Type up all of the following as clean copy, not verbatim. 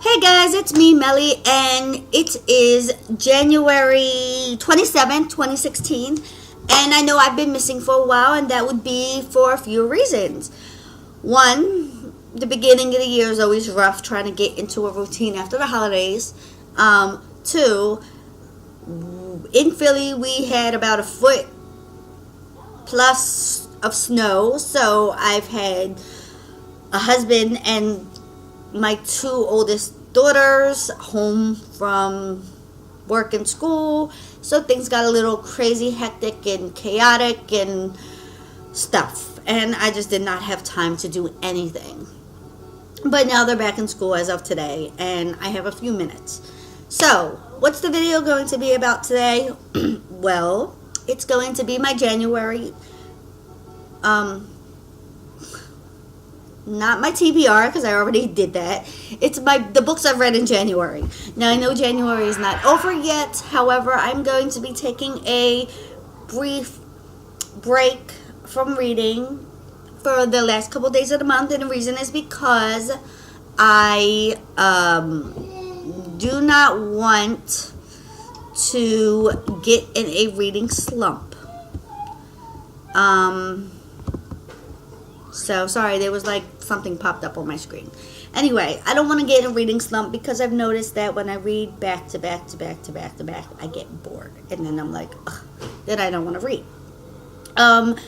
Hey guys, it's me, Melli, and it is January 27th, 2016. And I know I've been missing for a while, and that would be for a few reasons. One, the beginning of the year is always rough trying to get into a routine after the holidays. Two, in Philly, we had about a foot plus of snow, so I've had a husband and my two oldest daughters home from work and school, so things got a little crazy, hectic, and chaotic and stuff, and I just did not have time to do anything. But now they're back in school as of today, and I have a few minutes. So what's the video going to be about today? Well, it's going to be my January not my TBR, because I already did that. It's the books I've read in January. Now, I know January is not over yet. However, I'm going to be taking a brief break from reading for the last couple days of the month. And the reason is because I do not want to get in a reading slump. So, sorry, there was like something popped up on my screen. Anyway, I don't want to get in a reading slump because I've noticed that when I read back to back to back to back to back, I get bored. And then I'm like, ugh, then I don't want to read. And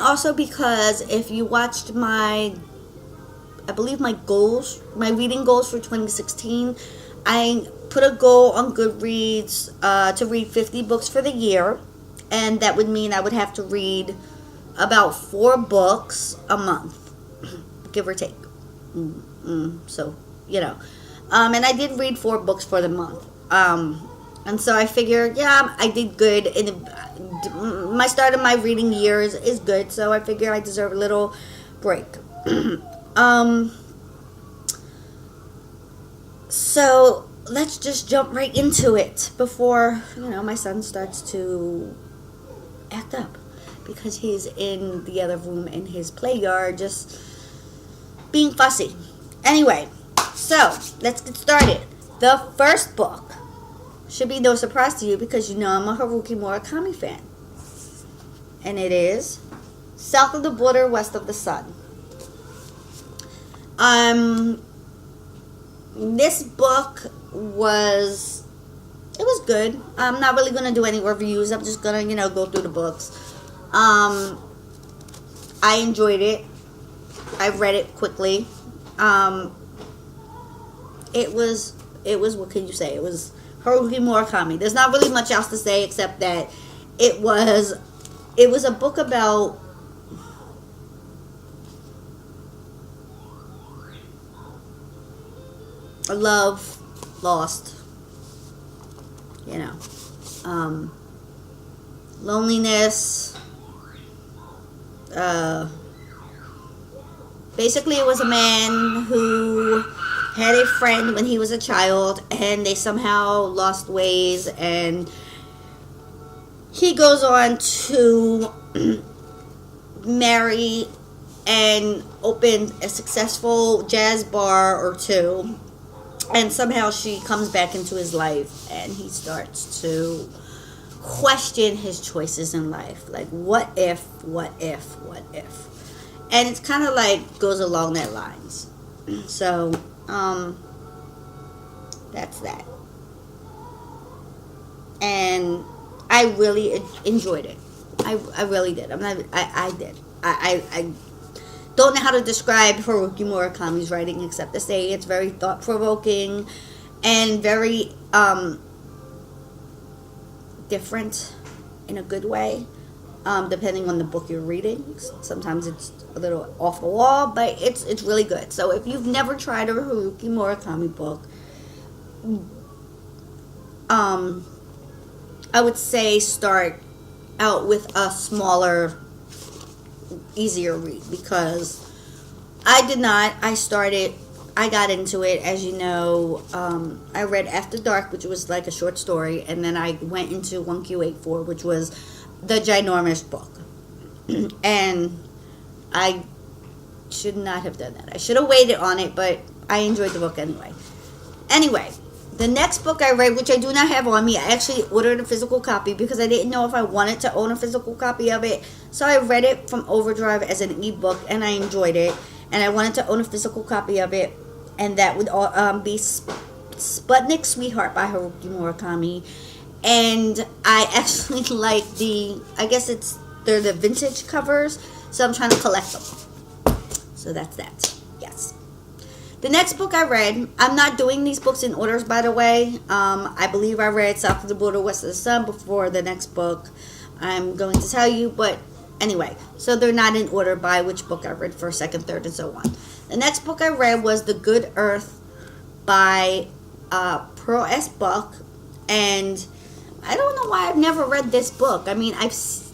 also because if you watched I believe my reading goals for 2016, I put a goal on Goodreads to read 50 books for the year. And that would mean I would have to read about 4 books a month, give or take. So, you know. And I did read 4 books for the month. And so I figured, yeah, I did good. And my start of my reading year is good, so I figured I deserve a little break. So let's just jump right into it before, my son starts to act up. Because he's in the other room in his play yard just being fussy. Anyway, so let's get started. The first book should be no surprise to you because you know I'm a Haruki Murakami fan. And it is South of the Border, West of the Sun. This book was good. I'm not really going to do any reviews. I'm just going to, go through the books. I enjoyed it. I read it quickly. It was, what can you say? It was Haruki Murakami. There's not really much else to say except that it was a book about a love lost, loneliness. Basically, it was a man who had a friend when he was a child, and they somehow lost ways, and he goes on to marry and open a successful jazz bar or two, and somehow she comes back into his life, and he starts to question his choices in life. Like, what if? And it's kind of like goes along that lines. So, that's that. And I really enjoyed it. I really did. I did. I don't know how to describe Haruki Murakami's writing except to say it's very thought-provoking and very different in a good way, depending on the book you're reading. Sometimes it's a little off the wall, but it's really good. So if you've never tried a Haruki Murakami book, I would say start out with a smaller, easier read, because I did not. I got into it, as you know. I read After Dark, which was like a short story, and then I went into 1Q84, which was the ginormous book. And I should not have done that. I should have waited on it, but I enjoyed the book anyway. Anyway, the next book I read, which I do not have on me, I actually ordered a physical copy because I didn't know if I wanted to own a physical copy of it. So I read it from Overdrive as an ebook, and I enjoyed it. And I wanted to own a physical copy of it, and that would be Sputnik Sweetheart by Haruki Murakami. And I actually like they're the vintage covers, so I'm trying to collect them. So that's that. Yes. The next book I read, I'm not doing these books in orders, by the way. I believe I read South of the Border, West of the Sun before the next book I'm going to tell you. But anyway, so they're not in order by which book I read first, second, third, and so on. The next book I read was The Good Earth by Pearl S. Buck. And I don't know why I've never read this book. I mean, it's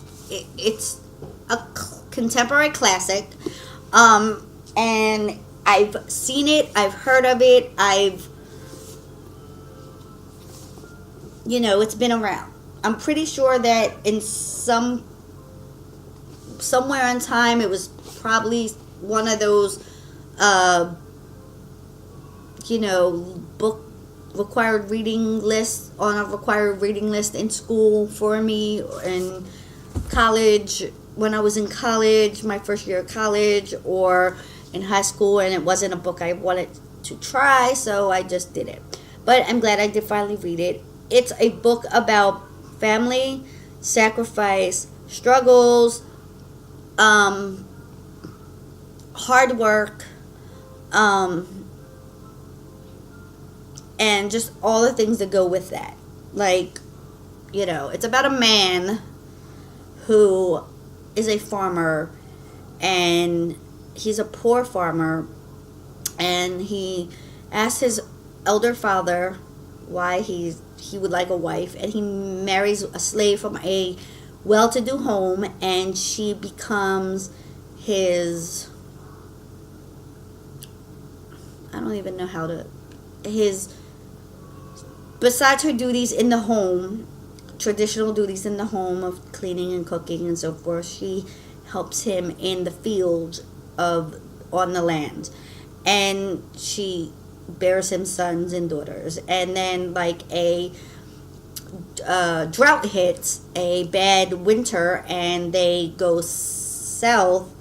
a contemporary classic. And I've seen it, I've heard of it, it's been around. I'm pretty sure that in somewhere in time, it was probably one of those, book required reading lists, on a required reading list in school for me, in college, when I was in college, my first year of college, or in high school, and it wasn't a book I wanted to try, so I just did it. But I'm glad I did finally read it. It's a book about family, sacrifice, struggles, hard work, and just all the things that go with that. Like, it's about a man who is a farmer, and he's a poor farmer, and he asks his elder father why he would like a wife, and he marries a slave from a well-to-do home, and she becomes his, I don't even know how to, besides her duties in the home, traditional duties in the home of cleaning and cooking and so forth, she helps him in the field on the land, and she bears him sons and daughters. And then, like, a drought hits, a bad winter, and they go south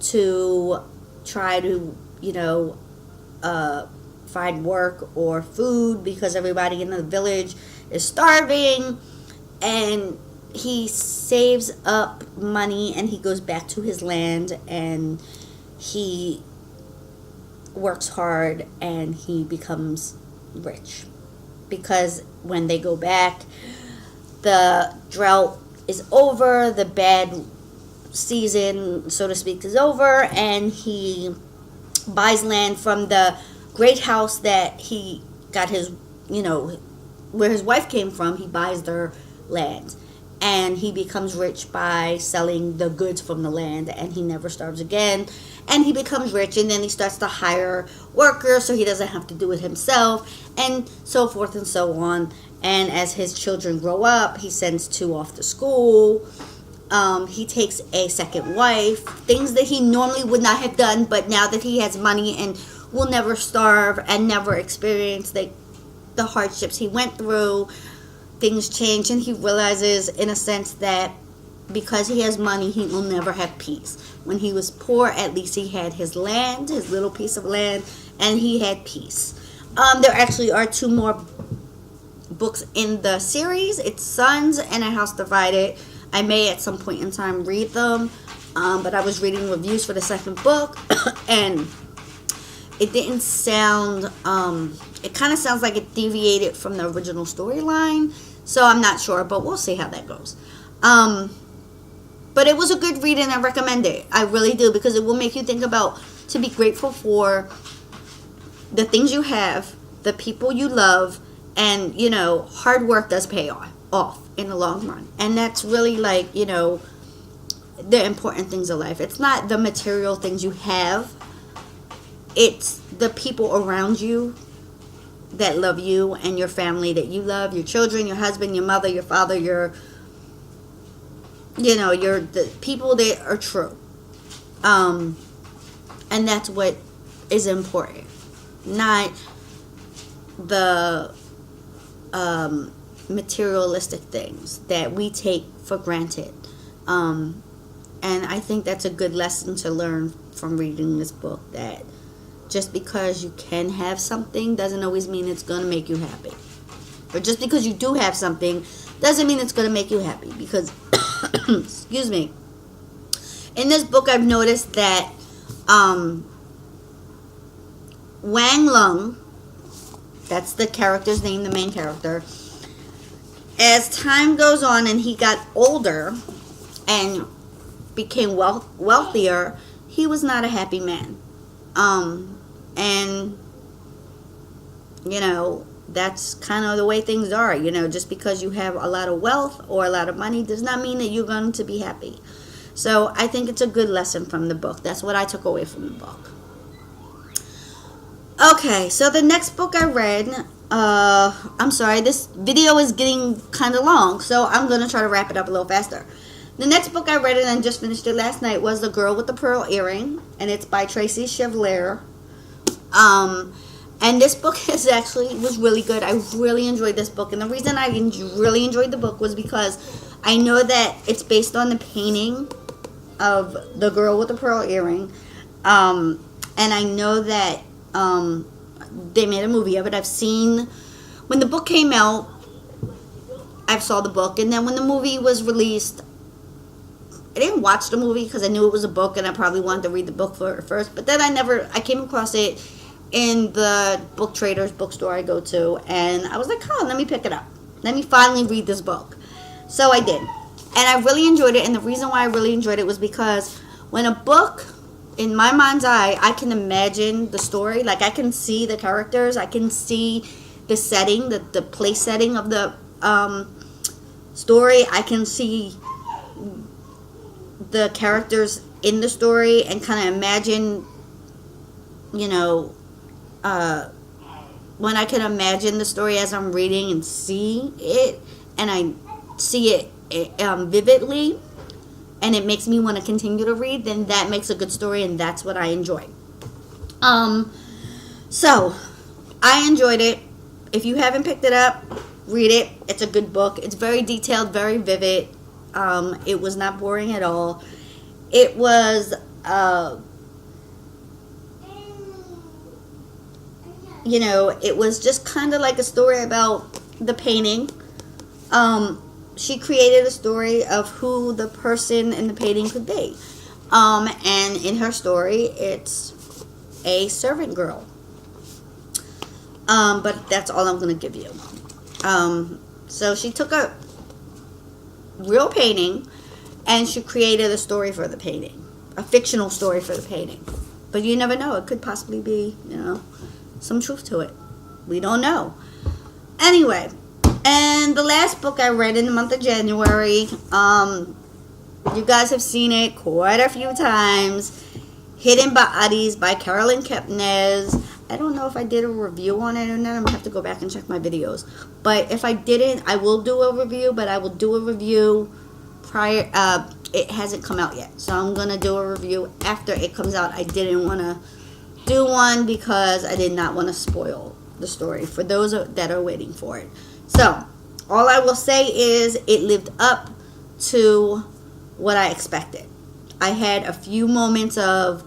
to try to find work or food because everybody in the village is starving. And he saves up money, and he goes back to his land, and he works hard, and he becomes rich. Because when they go back, the drought is over, the bad season, so to speak, is over, and he buys land from the great house that he got his, where his wife came from. He buys their land, and he becomes rich by selling the goods from the land, and he never starves again, and he becomes rich, and then he starts to hire workers so he doesn't have to do it himself, and so forth and so on. And as his children grow up, he sends 2 off to school. He takes a second wife, things that he normally would not have done, but now that he has money and will never starve and never experience the hardships he went through, things change, and he realizes, in a sense, that because he has money, he will never have peace. When he was poor, at least he had his land, his little piece of land, and he had peace. There actually are 2 more books in the series. It's Sons and A House Divided. I may at some point in time read them, but I was reading reviews for the second book, and it didn't sound, it kind of sounds like it deviated from the original storyline, so I'm not sure, but we'll see how that goes. But it was a good read, and I recommend it. I really do, because it will make you think about, to be grateful for the things you have, the people you love, and, hard work does pay off in the long run. And that's really, like, the important things of life. It's not the material things you have. It's the people around you that love you, and your family that you love, your children, your husband, your mother, your father, the people that are true. And that's what is important. Not the materialistic things that we take for granted. And I think that's a good lesson to learn from reading this book, that just because you can have something doesn't always mean it's going to make you happy. Or just because you do have something doesn't mean it's going to make you happy. Because, excuse me, in this book I've noticed that Wang Lung, that's the character's name, the main character, as time goes on and he got older and became wealthier, he was not a happy man. And, you know, that's kind of the way things are. You know, just because you have a lot of wealth or a lot of money does not mean that you're going to be happy. So I think it's a good lesson from the book. That's what I took away from the book. Okay, so the next book I read, I'm sorry, this video is getting kind of long, so I'm going to try to wrap it up a little faster. The next book I read, and I just finished it last night, was The Girl with the Pearl Earring, and it's by Tracy Chevalier. And this book was really good. I really enjoyed this book, and the reason I really enjoyed the book was because I know that it's based on the painting of The Girl with the Pearl Earring, and I know that they made a movie of it. I've seen, when the book came out, I saw the book, and then when the movie was released, I didn't watch the movie because I knew it was a book and I probably wanted to read the book first, but then I came across it in the book traders bookstore I go to, and I was like, oh, let me pick it up. Let me finally read this book. So I did, and I really enjoyed it, and the reason why I really enjoyed it was because when a book, in my mind's eye, I can imagine the story. Like, I can see the characters, I can see the setting, the place setting of the story. I can see the characters in the story and kind of imagine, you know, when I can imagine the story as I'm reading and see it, and I see it vividly, and it makes me want to continue to read, then that makes a good story, and that's what I enjoy. So I enjoyed it. If you haven't picked it up, read it. It's a good book. It's very detailed, very vivid. It was not boring at all. It was, you know, it was just kind of like a story about the painting. She created a story of who the person in the painting could be. And in her story, it's a servant girl. But that's all I'm going to give you. So she took a real painting and she created a story for the painting, a fictional story for the painting. But you never know, it could possibly be, you know, some truth to it. We don't know. Anyway, and the last book I read in the month of January, you guys have seen it quite a few times, Hidden Bodies by Carolyn Kepnes. I don't know if I did a review on it or not. I'm going to have to go back and check my videos. But if I didn't, I will do a review, but I will do a review prior. It hasn't come out yet, so I'm going to do a review after it comes out. I didn't want to do one because I did not want to spoil the story for those that are waiting for it. So, all I will say is it lived up to what I expected. I had a few moments of,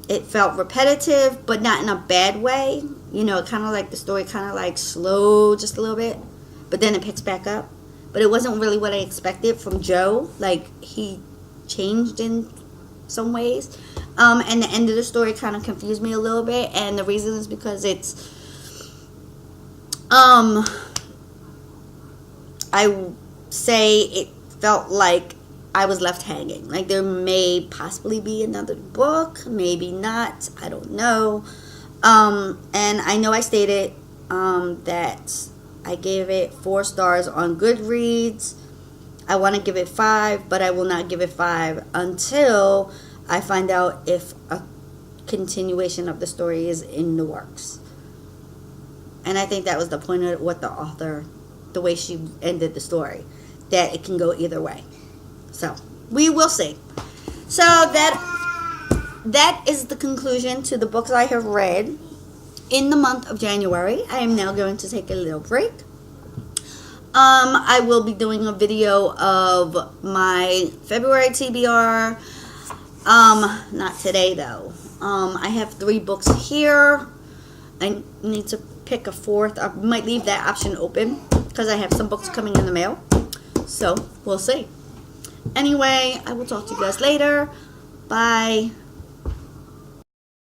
it felt repetitive, but not in a bad way. You know, kind of like the story kind of like slowed just a little bit, but then it picks back up. But it wasn't really what I expected from Joe. Like, he changed in some ways. And the end of the story kind of confused me a little bit. And the reason is because it's, I say it felt like I was left hanging. Like, there may possibly be another book, maybe not, I don't know. And I know I stated that I gave it 4 stars on Goodreads. I want to give it 5, but I will not give it 5 until I find out if a continuation of the story is in the works. And I think that was the point of what the author, the way she ended the story, that it can go either way. So, we will see. So, that is the conclusion to the books I have read. in the month of January. I am now going to take a little break. I will be doing a video of my February TBR. Not today though. I have 3 books here. I need to pick a 4th. I might leave that option open because I have some books coming in the mail. So, we'll see. Anyway, I will talk to you guys later. Bye.